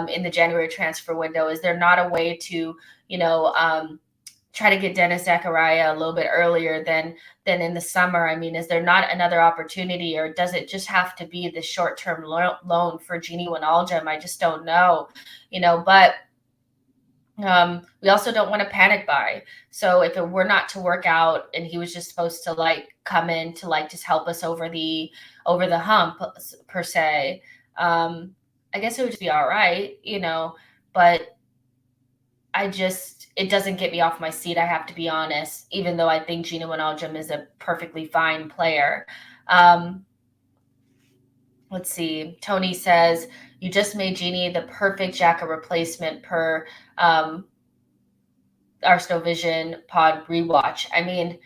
in the January transfer window. Is there not a way to, you know, try to get Dennis Zakaria a little bit earlier than in the summer? I mean, is there not another opportunity, or does it just have to be the short-term loan for Gini Wijnaldum? I just don't know, you know, but we also don't want to panic buy. So if it were not to work out and he was just supposed to like come in to like just help us over the hump per se, I guess it would just be all right, you know, but it doesn't get me off my seat. I have to be honest, even though I think Gini Wijnaldum is a perfectly fine player. Let's see. Tony says, you just made Gini the perfect Xhaka replacement per Arsenal Vision pod rewatch. I mean,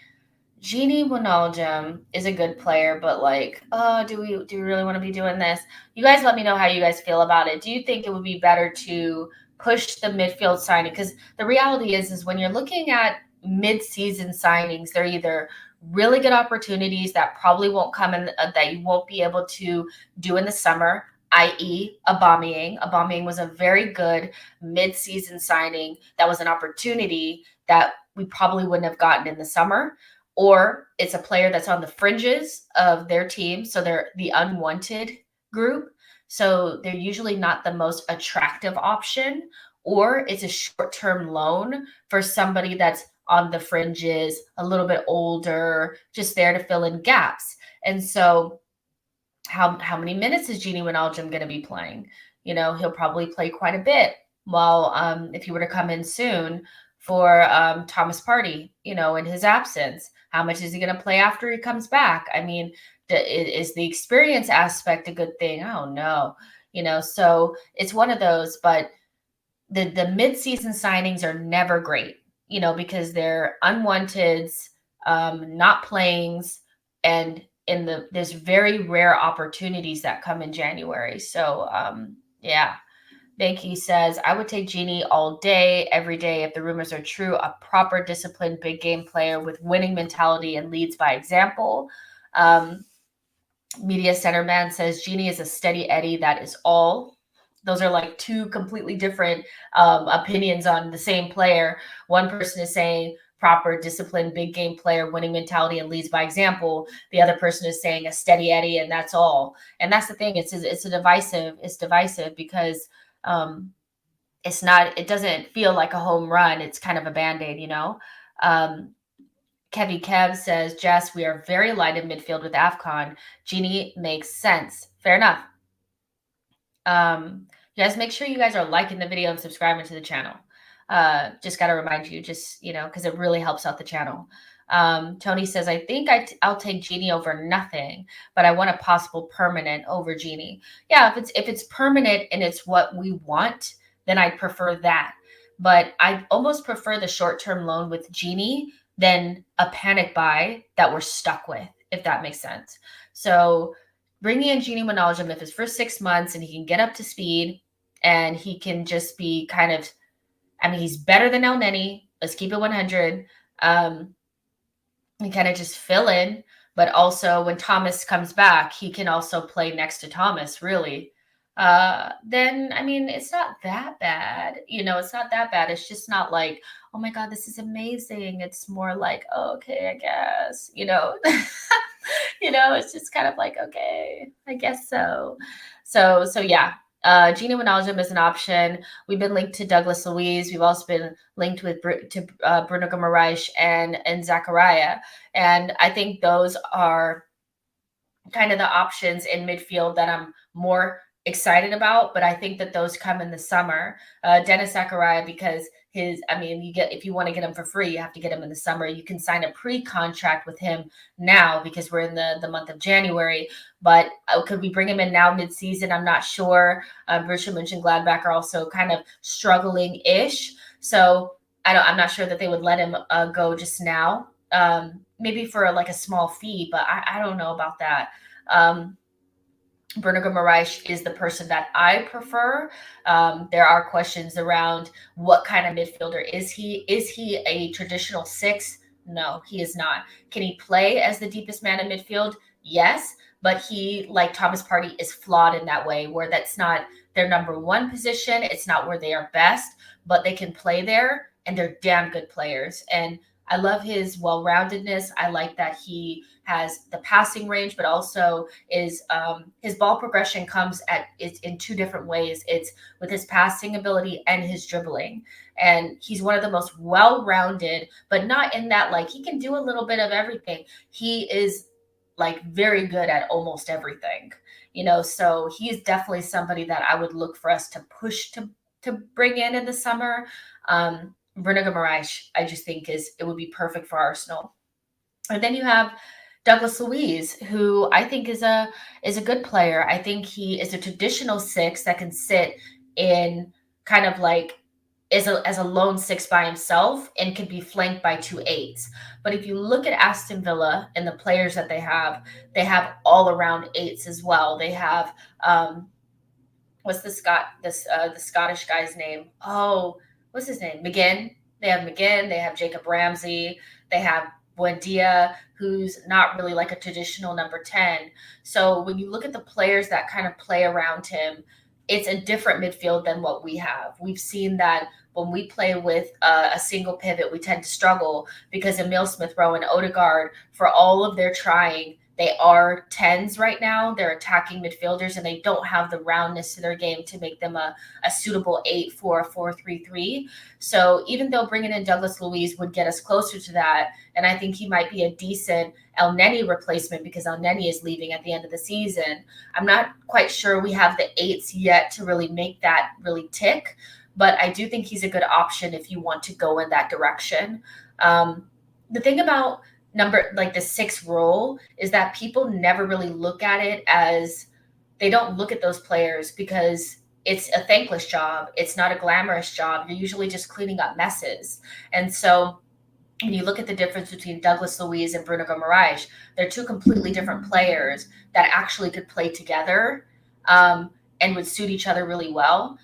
Gini Wijnaldum is a good player, but like, do we really want to be doing this? You guys let me know how you guys feel about it. Do you think it would be better to push the midfield signing? Because the reality is when you're looking at mid-season signings, they're either really good opportunities that probably won't come in, that you won't be able to do in the summer, i.e. Aubameyang. Aubameyang was a very good mid-season signing. That was an opportunity that we probably wouldn't have gotten in the summer. Or it's a player that's on the fringes of their team, so they're the unwanted group. So they're usually not the most attractive option, or it's a short-term loan for somebody that's on the fringes, a little bit older, just there to fill in gaps. And so how many minutes is Genie Wijnaldum going to be playing? He'll probably play quite a bit. While if he were to come in soon for Thomas Partey, in his absence, how much is he going to play after he comes back? I mean, is the experience aspect a good thing? I don't know. So it's one of those, but the mid-season signings are never great, because they're unwanteds, not playings, and there's very rare opportunities that come in January. So yeah. Banky says, I would take Genie all day, every day. If the rumors are true, a proper, disciplined, big game player with winning mentality and leads by example. Media Center Man says, Genie is a steady Eddie. That is all. Those are like two completely different opinions on the same player. One person is saying proper, disciplined, big game player, winning mentality, and leads by example. The other person is saying a steady Eddie, and that's all. And that's the thing. It's divisive because it doesn't feel like a home run. It's kind of a Band-Aid, Kevy Kev says, Jess, we are very light in midfield with AFCON. Genie makes sense. Fair enough. You guys, make sure you guys are liking the video and subscribing to the channel. Just got to remind you, because it really helps out the channel. Tony says, I think I'll take Genie over nothing, but I want a possible permanent over Genie. Yeah, if it's permanent and it's what we want, then I'd prefer that. But I almost prefer the short-term loan with Genie than a panic buy that we're stuck with, if that makes sense. So bringing in Genie Wijnaldum, if it's for 6 months and he can get up to speed and he can just be kind of, he's better than El Neni. Let's keep it 100. And kind of just fill in. But also when Thomas comes back, he can also play next to Thomas, really. Then, it's not that bad. It's not that bad. It's just not like, oh my God, this is amazing. It's more like, oh, okay, I guess, it's just kind of like, okay, I guess so. So yeah. Genie Wijnaldum is an option. We've been linked to Douglas Luiz. We've also been linked to Bruno Guimaraes and Zakaria. And I think those are kind of the options in midfield that I'm more excited about, but I think that those come in the summer. Dennis Zakaria, because if you want to get him for free, you have to get him in the summer. You can sign a pre-contract with him now because we're in the month of January, but could we bring him in now mid-season? I'm not sure. Borussia Mönchengladbach are also kind of struggling-ish, so I'm not sure that they would let him go just now. Maybe for like a small fee, but I don't know about that. Bruno Guimaraes is the person that I prefer. There are questions around what kind of midfielder is he? Is he a traditional 6? No, he is not. Can he play as the deepest man in midfield? Yes, but he, like Thomas Partey, is flawed in that way, where that's not their number one position. It's not where they are best, but they can play there, and they're damn good players. And I love his well-roundedness. I like that he has the passing range, but also his ball progression comes in two different ways. It's with his passing ability and his dribbling. And he's one of the most well-rounded, but not in that, like, he can do a little bit of everything. He is like very good at almost everything, so he is definitely somebody that I would look for us to push to bring in the summer. Bruno Guimaraes, I just think it would be perfect for Arsenal. And then you have Douglas Luiz, who I think is a good player. I think he is a traditional 6 that can sit in kind of like as a lone 6 by himself and could be flanked by 2 8s. But if you look at Aston Villa and the players that they have all around 8s as well. They have what's the Scottish guy's name? Oh, what's his name? McGinn. They have McGinn. They have Jacob Ramsey. They have Buendia, who's not really like a traditional number 10. So when you look at the players that kind of play around him, it's a different midfield than what we have. We've seen that when we play with a single pivot, we tend to struggle because Emile Smith-Rowe and Odegaard, for all of their trying, they are 10s right now. They're attacking midfielders, and they don't have the roundness to their game to make them a suitable 8 for a 4-3-3. So even though bringing in Douglas Luiz would get us closer to that, and I think he might be a decent El Neni replacement because El Neni is leaving at the end of the season, I'm not quite sure we have the 8s yet to really make that really tick. But I do think he's a good option if you want to go in that direction. The thing about the 6 role is that people never really look at it as, they don't look at those players because it's a thankless job. It's not a glamorous job. You're usually just cleaning up messes. And so when you look at the difference between Douglas Luiz and Bruno Guimaraes, they're two completely different players that actually could play together, and would suit each other really well.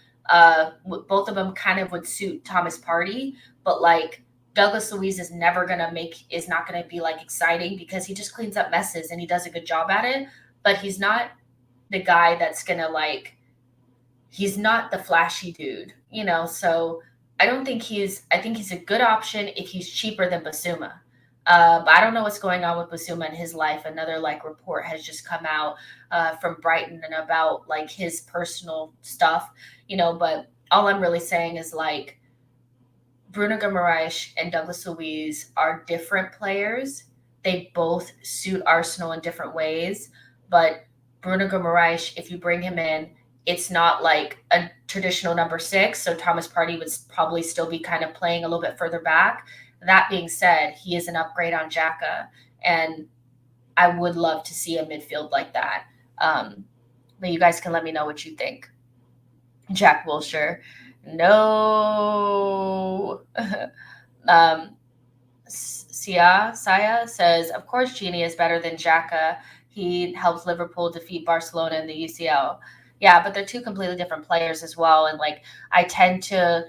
Both of them kind of would suit Thomas Partey, but like Douglas Luiz is not going to be like exciting because he just cleans up messes and he does a good job at it, but he's not the guy that's going to he's not the flashy dude, so I think he's a good option if he's cheaper than Basuma. But I don't know what's going on with Basuma in his life. Another report has just come out from Brighton and about his personal stuff, but all I'm really saying is Bruno Guimaraes and Douglas Luiz are different players. They both suit Arsenal in different ways, but Bruno Guimaraes, if you bring him in, it's not like a traditional number 6, so Thomas Partey would probably still be kind of playing a little bit further back. That being said, he is an upgrade on Xhaka, and I would love to see a midfield like that. But you guys can let me know what you think. Jack Wilshere. No. Saya says, of course Gini is better than Xhaka. He helped Liverpool defeat Barcelona in the UCL. Yeah, but they're two completely different players as well. And I tend to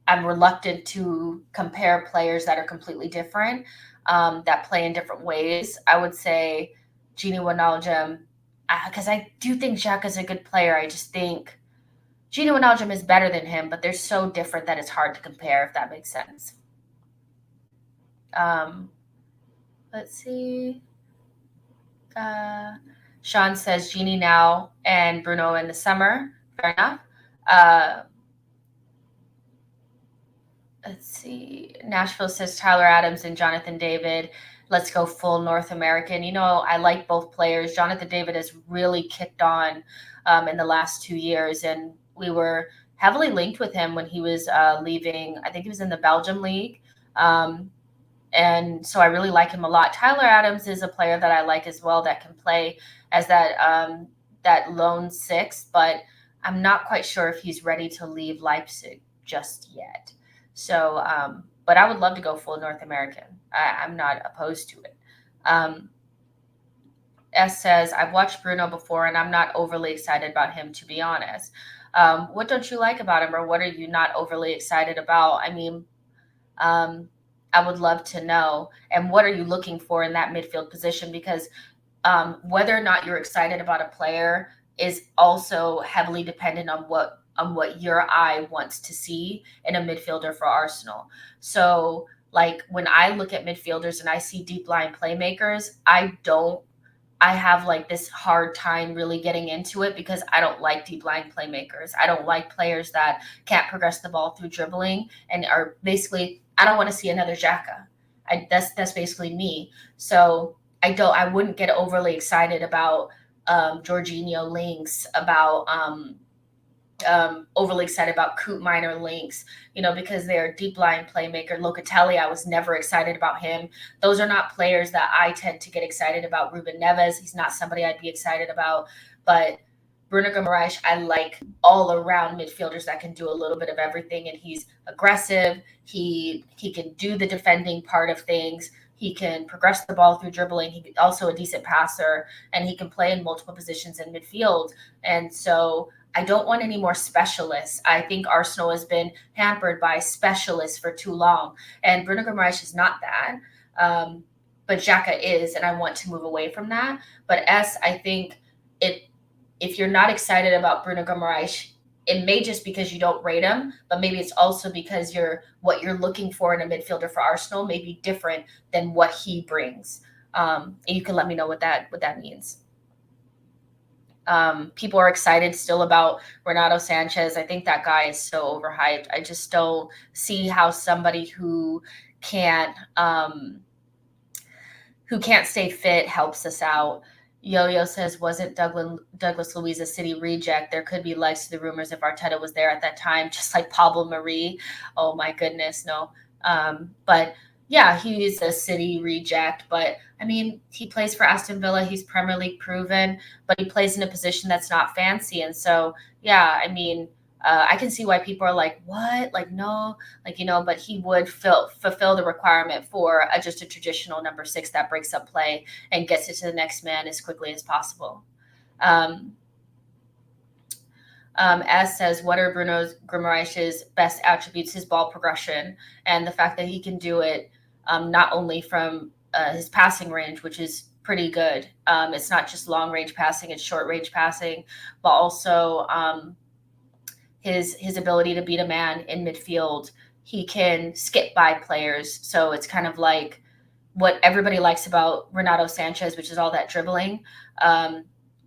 I'm reluctant to compare players that are completely different, that play in different ways. I would say Gini Wijnaldum, because I do think Xhaka is a good player. I just think Gini Wijnaldum is better than him, but they're so different that it's hard to compare, if that makes sense. Let's see. Sean says Gini now and Bruno in the summer. Fair enough. Let's see. Nashville says Tyler Adams and Jonathan David. Let's go full North American. I like both players. Jonathan David has really kicked on in the last 2 years, and we were heavily linked with him when he was leaving. I think he was in the Belgium league. And so I really like him a lot. Tyler Adams is a player that I like as well, that can play as that lone 6, but I'm not quite sure if he's ready to leave Leipzig just yet. So, but I would love to go full North American. I'm not opposed to it. S says, I've watched Bruno before and I'm not overly excited about him, to be honest. What don't you like about him, or what are you not overly excited about? I mean, I would love to know. And what are you looking for in that midfield position? Because whether or not you're excited about a player is also heavily dependent on what your eye wants to see in a midfielder for Arsenal. So when I look at midfielders and I see deep line playmakers, I have this hard time really getting into it because I don't like deep line playmakers. I don't like players that can't progress the ball through dribbling and are basically, I don't want to see another Xhaka. That's basically me. So I wouldn't get overly excited about Jorginho links, about overly excited about Koopmeiners links, because they're deep line playmaker. Locatelli, I was never excited about him. Those are not players that I tend to get excited about. Ruben Neves, he's not somebody I'd be excited about. But Bruno Guimaraes, I like all around midfielders that can do a little bit of everything, and he's aggressive. He can do the defending part of things. He can progress the ball through dribbling. He's also a decent passer, and he can play in multiple positions in midfield. And so I don't want any more specialists. I think Arsenal has been hampered by specialists for too long, and Bruno Guimaraes is not that. But Xhaka is, and I want to move away from that. But I think if you're not excited about Bruno Guimaraes, it may just because you don't rate him, but maybe it's also because what you're looking for in a midfielder for Arsenal may be different than what he brings. And you can let me know what that means. People are excited still about Renato Sanchez. I think that guy is so overhyped. I just don't see how somebody who can't stay fit helps us out. Yo-Yo says, wasn't Douglas Luiz a City reject? There could be legs to the rumors if Arteta was there at that time, just like Pablo Marie. Oh my goodness, no. But yeah, he's a City reject. But I mean, he plays for Aston Villa. He's Premier League proven, but he plays in a position that's not fancy. And so, yeah, I mean, I can see why people are like, what? Like, no, like, but he would fulfill the requirement for just a traditional number 6 that breaks up play and gets it to the next man as quickly as possible. S says, what are Bruno Guimaraes' best attributes? His ball progression and the fact that he can do it not only from his passing range, which is pretty good. It's not just long range passing, it's short range passing, but also his ability to beat a man in midfield. He can skip by players. So it's kind of like what everybody likes about Renato Sanchez, which is all that dribbling.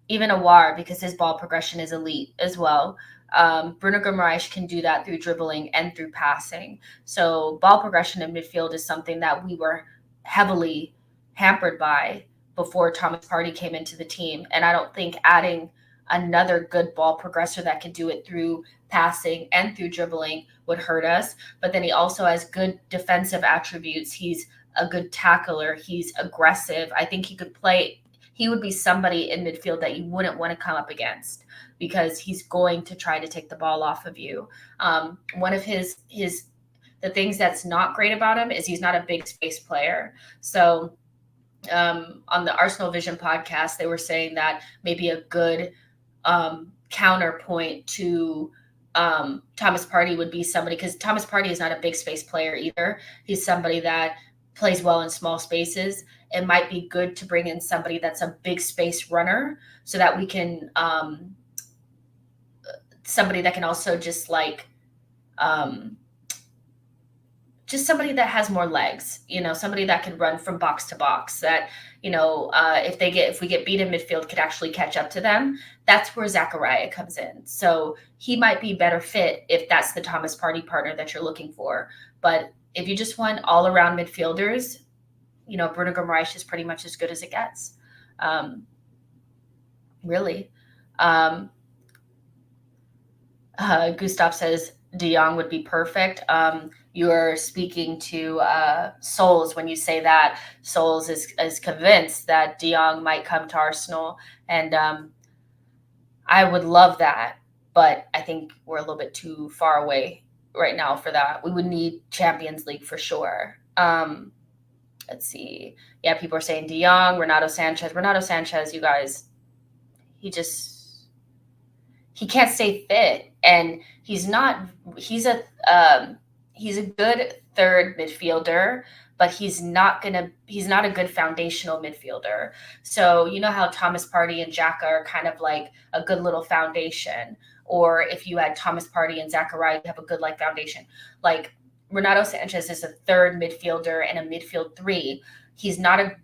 Even Aouar, because his ball progression is elite as well. Bruno Guimaraes can do that through dribbling and through passing. So ball progression in midfield is something that we were heavily hampered by before Thomas Partey came into the team. And I don't think adding another good ball progressor that can do it through passing and through dribbling would hurt us. But then he also has good defensive attributes. He's a good tackler. He's aggressive. I think he would be somebody in midfield that you wouldn't want to come up against because he's going to try to take the ball off of you. One of the things that's not great about him is he's not a big space player. So on the Arsenal Vision podcast, they were saying that maybe a good counterpoint to Thomas Partey would be somebody, because Thomas Partey is not a big space player either. He's somebody that plays well in small spaces. It might be good to bring in somebody that's a big space runner so that we can somebody that can also just like just somebody that has more legs, somebody that can run from box to box, that, if we get beat in midfield, could actually catch up to them. That's where Zachariah comes in. So he might be better fit if that's the Thomas Partey partner that you're looking for. But if you just want all around midfielders, Bruno Guimaraes is pretty much as good as it gets. Really. Gustav says De Jong would be perfect. You're speaking to Souls when you say that. Souls is convinced that De Jong might come to Arsenal, and I would love that, but I think we're a little bit too far away right now for that. We would need Champions League for sure. Let's see. Yeah, people are saying De Jong, Renato Sanchez, you guys, he can't stay fit, and he's a good third midfielder, but he's not a good foundational midfielder. So you know how Thomas Partey and Xhaka are kind of like a good little foundation, or if you had Thomas Partey and Zachariah, you have a good like foundation. Like Renato Sanchez is a third midfielder and a midfield 3. He's not a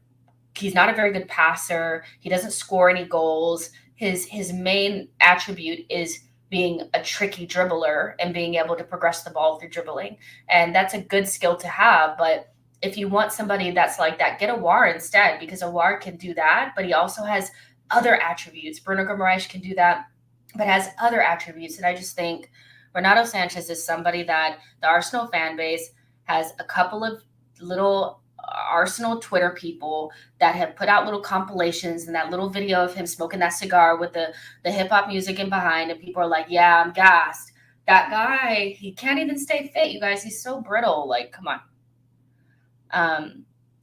very good passer. He doesn't score any goals. His main attribute is being a tricky dribbler and being able to progress the ball through dribbling. And that's a good skill to have. But if you want somebody that's like that, get Aouar instead, because Aouar can do that, but he also has other attributes. Bruno Guimaraes can do that, but has other attributes. And I just think Renato Sanchez is somebody that the Arsenal fan base has a couple of little Arsenal Twitter people that have put out little compilations and that little video of him smoking that cigar with the hip hop music in behind, and people are like, yeah, I'm gassed. That guy, he can't even stay fit, you guys. He's so brittle. Like, come on.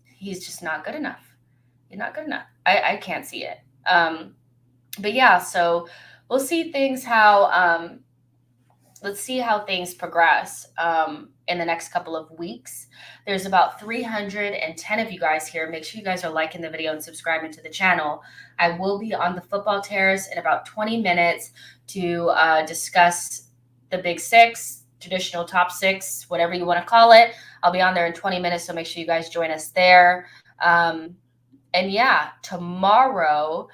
He's just not good enough. He's not good enough. I can't see it. But yeah, so we'll see let's see how things progress in the next couple of weeks. There's about 310 of you guys here. Make sure you guys are liking the video and subscribing to the channel. I will be on the Football Terrace in about 20 minutes to discuss the Big Six, traditional top 6, whatever you want to call it. I'll be on there in 20 minutes, so make sure you guys join us there. And yeah, tomorrow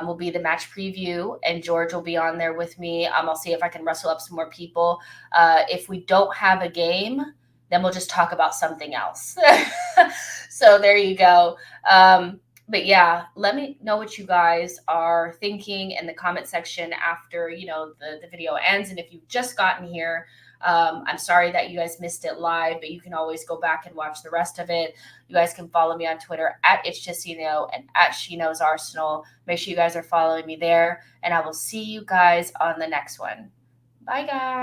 will be the match preview, and George will be on there with me. I'll see if I can rustle up some more people. If we don't have a game, then we'll just talk about something else. So there you go. But yeah, let me know what you guys are thinking in the comment section after, the video ends. And if you've just gotten here, I'm sorry that you guys missed it live, but you can always go back and watch the rest of it. You guys can follow me on Twitter at It's Just and at SheKnowsArsenal. Make sure you guys are following me there, and I will see you guys on the next one. Bye, guys.